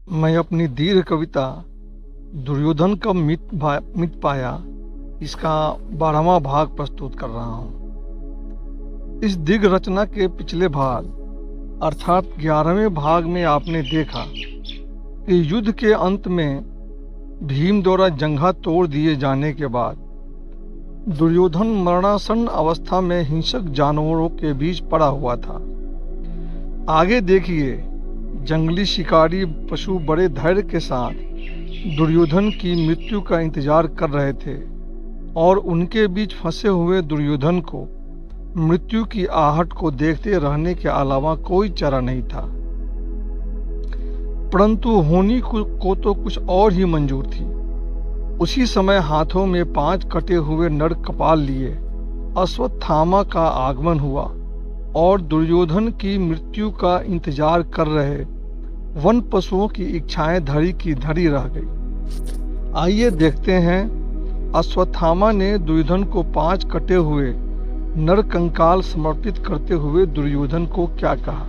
मैं अपनी दीर्घ कविता दुर्योधन कब मिट पाया इसका 12वां भाग प्रस्तुत कर रहा हूँ। इस दीर्घ रचना के पिछले भाग अर्थात 11वें भाग में आपने देखा कि युद्ध के अंत में भीम द्वारा जंघा तोड़ दिए जाने के बाद दुर्योधन मरणासन्न अवस्था में हिंसक जानवरों के बीच पड़ा हुआ था। आगे देखिए, जंगली शिकारी पशु बड़े धैर्य के साथ दुर्योधन की मृत्यु का इंतजार कर रहे थे और उनके बीच फंसे हुए दुर्योधन को मृत्यु की आहट को देखते रहने के अलावा कोई चारा नहीं था। परंतु होनी को तो कुछ और ही मंजूर थी। उसी समय हाथों में 5 कटे हुए नर कपाल लिए अश्वत्थामा का आगमन हुआ और दुर्योधन की मृत्यु का इंतजार कर रहे वन पशुओं की इच्छाएं धरी की धरी रह गई। आइए देखते हैं अश्वत्थामा ने दुर्योधन को 5 कटे हुए नर कंकाल समर्पित करते हुए दुर्योधन को क्या कहा।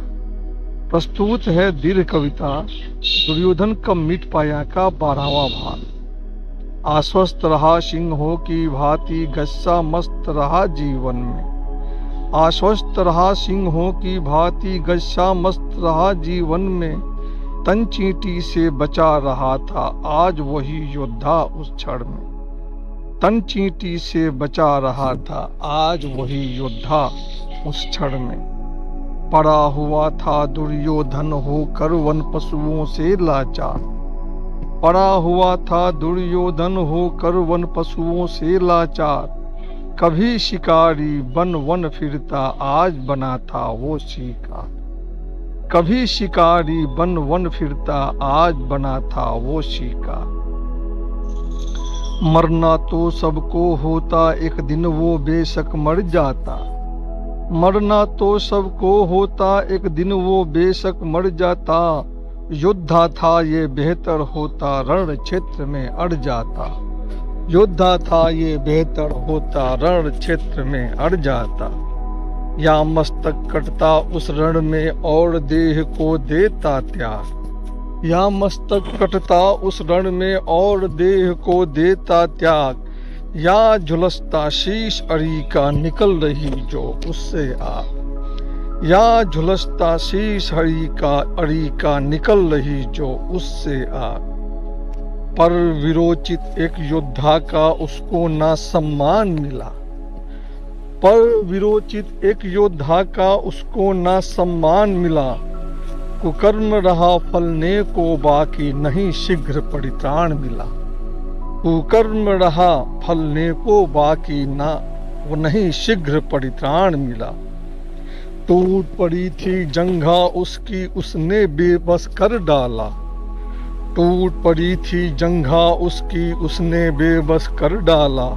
प्रस्तुत है दीर्घ कविता दुर्योधन कब मिट पाया का 12वां भाग। आश्वस्त रहा सिंहों की भांति गस्सा मस्त रहा जीवन में। आश्वस्त रहा सिंहों की भांति गस्सा मस्त रहा जीवन में। तन चींटी से बचा रहा था आज वही योद्धा उस क्षण में। तन चींटी से बचा रहा था आज वही योद्धा उस क्षण में। पड़ा हुआ था दुर्योधन होकर वन पशुओं से लाचार। पड़ा हुआ था दुर्योधन होकर वन पशुओं से लाचार। कभी शिकारी बन वन फिरता आज बना था वो शिकार। कभी शिकारी बन वन फिरता आज बना था वो शिकार। मरना तो सबको होता एक दिन वो बेशक मर जाता। मरना तो सबको होता एक दिन वो बेशक मर जाता। योद्धा था ये बेहतर होता रण क्षेत्र में अड़ जाता। योद्धा था ये बेहतर होता रण क्षेत्र में अड़ जाता। या मस्तक कटता उस रण में और देह को देता त्याग। या मस्तक कटता उस रण में और देह को देता त्याग। या झुलसता शीश अरी का निकल रही जो उससे आग। या झुलसता शीश अरी का निकल रही जो उससे आग। पर विरोचित एक योद्धा का उसको ना सम्मान मिला। पर विरोचित एक योद्धा का उसको ना सम्मान मिला। कुकर्म रहा फलने को बाकी नहीं शीघ्र परित्राण मिला। कुकर्म रहा फलने को बाकी ना वो नहीं शीघ्र परित्राण मिला। टूट पड़ी थी जंघा उसकी उसने बेबस कर डाला। टूट पड़ी थी जंघा उसकी उसने बेबस कर डाला।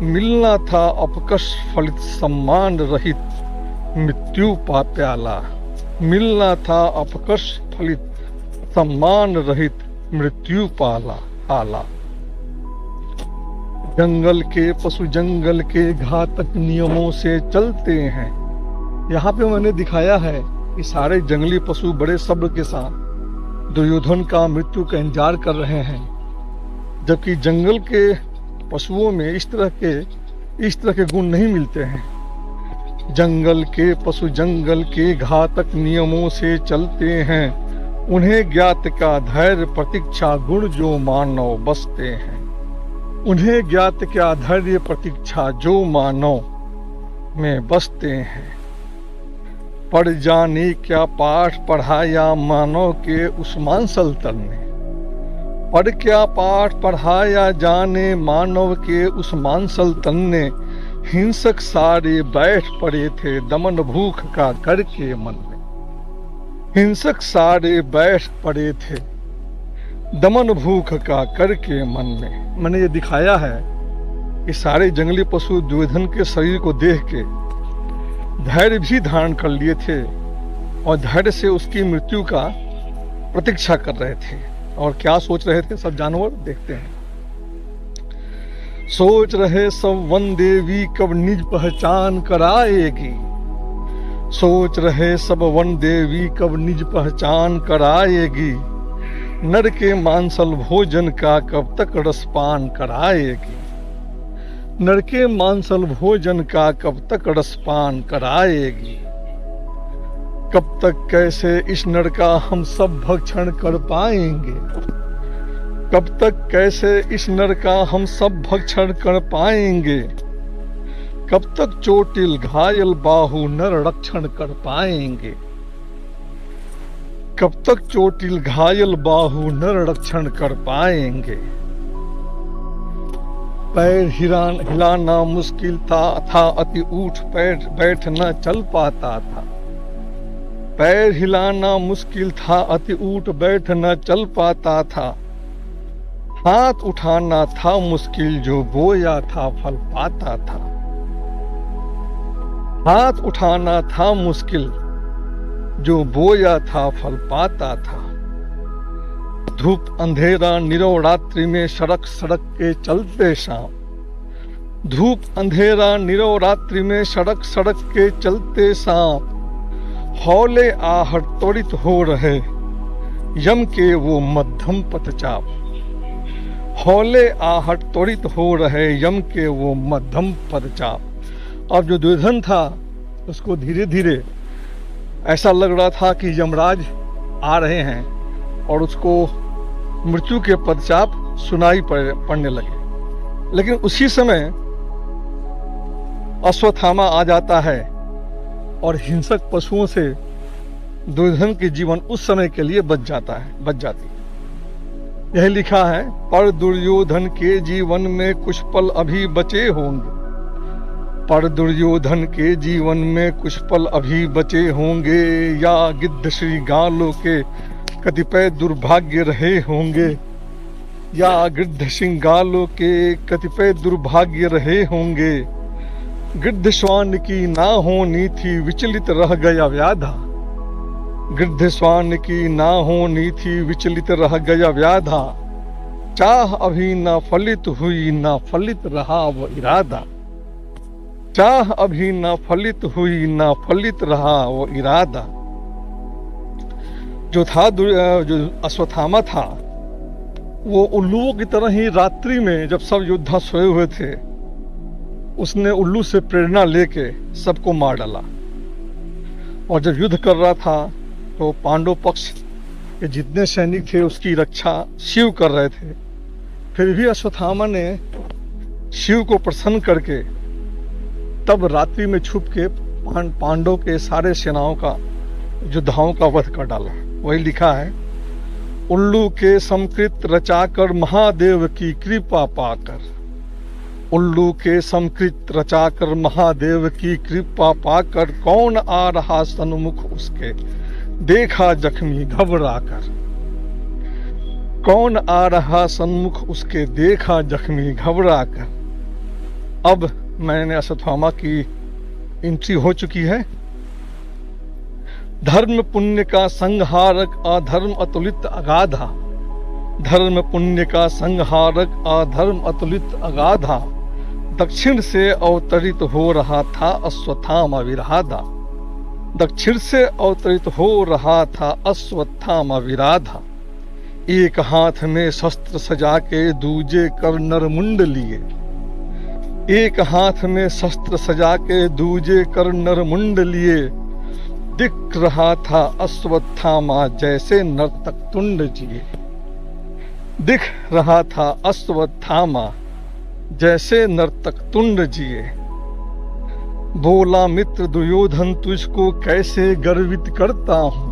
मिलना था अपकश फलित सम्मान रहित मृत्यु पा प्याला। मिलना था अपकश फलित सम्मान रहित मृत्यु पाला आला। जंगल के पशु जंगल के घातक नियमों से चलते हैं। यहाँ पे मैंने दिखाया है कि सारे जंगली पशु बड़े सब्र के साथ दुर्योधन का मृत्यु का इंतजार कर रहे हैं, जबकि जंगल के पशुओं में इस तरह के गुण नहीं मिलते हैं। जंगल के पशु जंगल के घातक नियमों से चलते हैं। उन्हें ज्ञात का धैर्य प्रतीक्षा गुण जो मानव बसते हैं। उन्हें ज्ञात का धैर्य प्रतीक्षा जो मानव में बसते हैं। पढ़ जाने क्या पाठ पढ़ाया मानव के उस्मान सल्तन ने। पढ़ क्या पाठ पढ़ाया जाने मानव के उस्मान सल्तन ने। हिंसक सारे बैठ पड़े थे दमन भूख का करके मन में। हिंसक सारे बैठ पड़े थे दमन भूख का करके मन में। मैंने ये दिखाया है कि सारे जंगली पशु दुर्योधन के शरीर को देख के धैर्य भी धारण कर लिए थे और धैर्य से उसकी मृत्यु का प्रतीक्षा कर रहे थे। और क्या सोच रहे थे सब जानवर, देखते हैं। सोच रहे सब वन देवी कब निज पहचान कराएगी। सोच रहे सब वन देवी कब निज पहचान कराएगी। नर के मांसल भोजन का कब तक रसपान कराएगी। नर के मांसल भोजन का कब तक रसपान कराएगी। कब तक कैसे इस नर का हम सब भक्षण कर पाएंगे। कब तक कैसे इस नर का हम सब भक्षण कर पाएंगे। कब तक चोटिल घायल बाहु नर रक्षण कर पाएंगे। कब तक चोटिल घायल बाहु नर रक्षण कर पाएंगे। पैर हिलाना मुश्किल था अति उठ बैठ न चल पाता था। पैर हिलाना मुश्किल था अति उठ बैठ न चल पाता था। हाथ उठाना था मुश्किल जो बोया था फल पाता था। हाथ उठाना था मुश्किल जो बोया था फल पाता था। धूप अंधेरा निरव रात्रि में सड़क सड़क के चलते शाम। धूप अंधेरा निरव रात्रि में सड़क सड़क के चलते शाम। हौले आहट त्वरित हो रहे यम के वो मध्यम पथचाप। हौले आहट त्वरित हो रहे यम के वो मध्यम पदचाप। अब जो दुर्योधन था उसको धीरे धीरे ऐसा लग रहा था कि यमराज आ रहे हैं और उसको मृत्यु के पदचाप सुनाई पड़ने लगे। लेकिन उसी समय अश्वत्थामा आ जाता है और हिंसक पशुओं से दुर्योधन के जीवन उस समय के लिए बच जाती। यह लिखा है, पर दुर्योधन के जीवन में कुछ पल अभी बचे होंगे। पर दुर्योधन के जीवन में कुछ पल अभी बचे होंगे। या गिद्ध श्री गालों के कतिपय दुर्भाग्य रहे होंगे। या गिद्ध श्रृंगालों के कतिपय दुर्भाग्य रहे होंगे। गिद्ध श्वान की ना होनी थी विचलित रह गया व्याधा। गिद्ध श्वान की ना होनी थी विचलित रह गया व्याधा। चाह अभी ना फलित हुई ना फलित रहा वो इरादा। चाह अभी ना फलित हुई ना फलित रहा वो इरादा। जो अश्वत्थामा था वो उल्लुओं की तरह ही रात्रि में जब सब योद्धा सोए हुए थे उसने उल्लू से प्रेरणा लेके सबको मार डाला। और जब युद्ध कर रहा था तो पांडव पक्ष के जितने सैनिक थे उसकी रक्षा शिव कर रहे थे। फिर भी अश्वत्थामा ने शिव को प्रसन्न करके तब रात्रि में छुप के पांडव के सारे सेनाओं का योद्धाओं का वध कर डाला। वही लिखा है, उल्लू के समकृत रचाकर महादेव की कृपा पाकर। उल्लू के समकृत रचाकर महादेव की कृपा पाकर कौन आ रहा सन्मुख उसके देखा जख्मी घबरा कर। कौन आ रहा सन्मुख उसके देखा जख्मी घबरा कर। अब मैंने अश्वत्थामा की एंट्री हो चुकी है। धर्म पुण्य का संहारक अधर्म अतुलित अगाधा। धर्म पुण्य का संहारक अधर्म अतुलित अगाधा। दक्षिण से अवतरित हो रहा था अश्वत्थामा विराधा। दक्षिण से अवतरित हो रहा था अश्वत्थामा विराधा। एक हाथ में शस्त्र सजा के दूजे कर नरमुंड लिए। एक हाथ में शस्त्र सजा के दूजे कर नरमुंड लिए। दिख रहा था अश्वत्थामा जैसे नर्तक तुंड जिए। दिख रहा था अश्वत्थामा जैसे नर्तक तुंड जिए। बोला मित्र दुर्योधन तुझको कैसे गर्वित करता हूँ।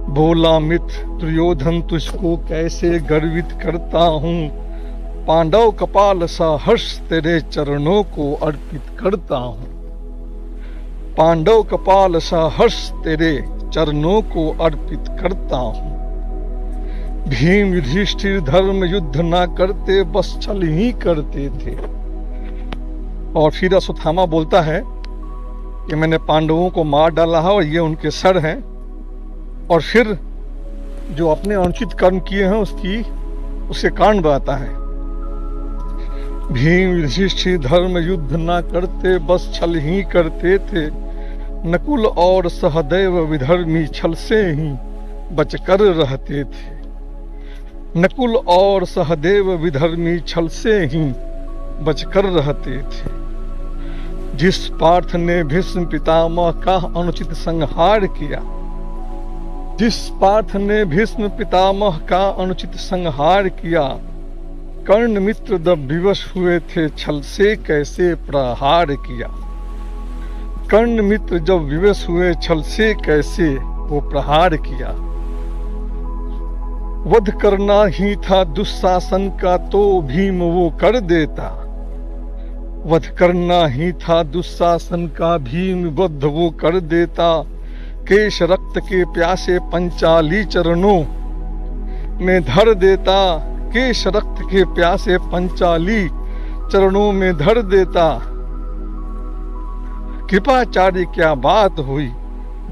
बोला मित्र दुर्योधन तुझको कैसे गर्वित करता हूँ। पांडव कपाल सा हर्ष तेरे चरणों को अर्पित करता हूँ। पांडव कपाल सा हर्ष तेरे चरणों को अर्पित करता हूँ। भीम युधिष्ठिर धर्म युद्ध ना करते बस छल ही करते थे। और फिर अश्वत्थामा बोलता है कि मैंने पांडवों को मार डाला है और ये उनके सर हैं। और फिर जो अपने अनुचित कर्म किए हैं उसके कारण बताता है। भीम युधिष्ठिर धर्म युद्ध ना करते बस छल ही करते थे। नकुल और सहदेव विधर्मी छल से ही बचकर रहते थे। नकुल और सहदेव विधर्मी छल से ही बचकर रहते थे। जिस पार्थ ने भीष्म पितामह का अनुचित संहार किया, जिस पार्थ ने भीष्म पितामह का अनुचित संहार किया, कर्ण मित्र जब विवश हुए थे छल से कैसे प्रहार किया। कर्ण मित्र जब विवश हुए छल से कैसे वो प्रहार किया। वध करना ही था दुशासन का तो भीम वो कर देता। वध करना ही था दुशासन का भीम वध वो कर देता। केश रक्त के प्यासे पंचाली चरणों में धर देता। केश रक्त के प्यासे पंचाली चरणों में धर देता। कृपाचार्य क्या बात हुई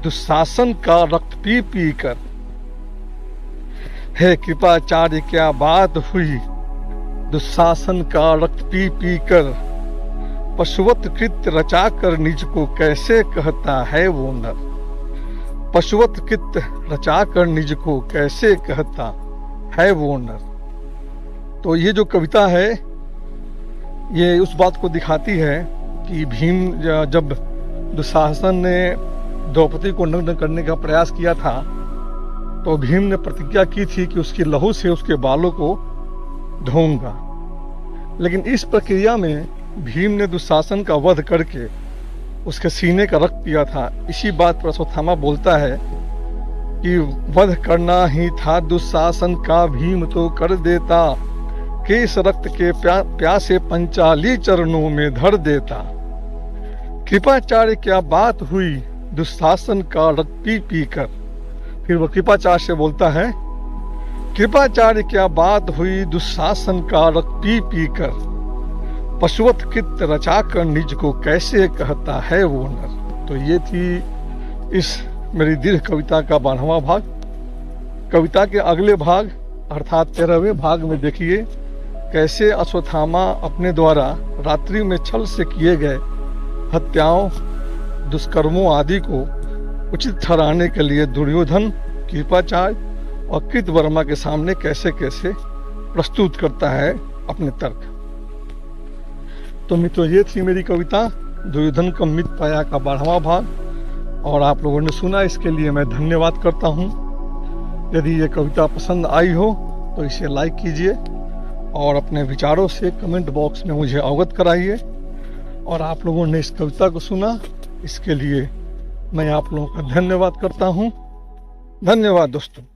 दुशासन का रक्त पी पी कर। है कृपाचार्य क्या बात हुई दुशासन का रक्त पी पी कर। पशुवत कृत्य रचा कर निज को कैसे कहता है वो नर। पशुवत कृत्य रचा कर निज को कैसे कहता है वो नर। तो ये जो कविता है ये उस बात को दिखाती है कि भीम जब दुशासन ने द्रौपदी को नग्न करने का प्रयास किया था तो भीम ने प्रतिज्ञा की थी कि उसकी लहू से उसके बालों को धोऊंगा। लेकिन इस प्रक्रिया में भीम ने दुशासन का वध करके उसके सीने का रक्त पिया था। इसी बात पर अश्वत्थामा बोलता है कि वध करना ही था दुशासन का भीम तो कर देता। केस रक्त के प्यासे पंचाली चरणों में धर देता। कृपाचार्य क्या बात हुई दुशासन का रक्त पी पी कर। फिर वो कृपाचार्य से बोलता है कृपाचार्य क्या बात हुई दुशासन का रक्त पी पी कर। पशुवत कृत्य रचा कर निज को कैसे कहता है वो नर। तो ये थी इस मेरी दीर्घ कविता का 12वां भाग। कविता के अगले भाग अर्थात 13वें भाग में देखिए कैसे अश्वत्थामा अपने द्वारा रात्रि में छल से किए गए हत्याओं दुष्कर्मों आदि को उचित ठहराने के लिए दुर्योधन, कृपाचार्य और कृतवर्मा के सामने कैसे कैसे प्रस्तुत करता है अपने तर्क। तो मित्रों ये थी मेरी कविता दुर्योधन का मित पाया का 12वां भाग और आप लोगों ने सुना, इसके लिए मैं धन्यवाद करता हूँ। यदि ये कविता पसंद आई हो तो इसे लाइक कीजिए और अपने विचारों से कमेंट बॉक्स में मुझे अवगत कराइए। और आप लोगों ने इस कविता को सुना इसके लिए मैं आप लोगों का धन्यवाद करता हूँ। धन्यवाद दोस्तों।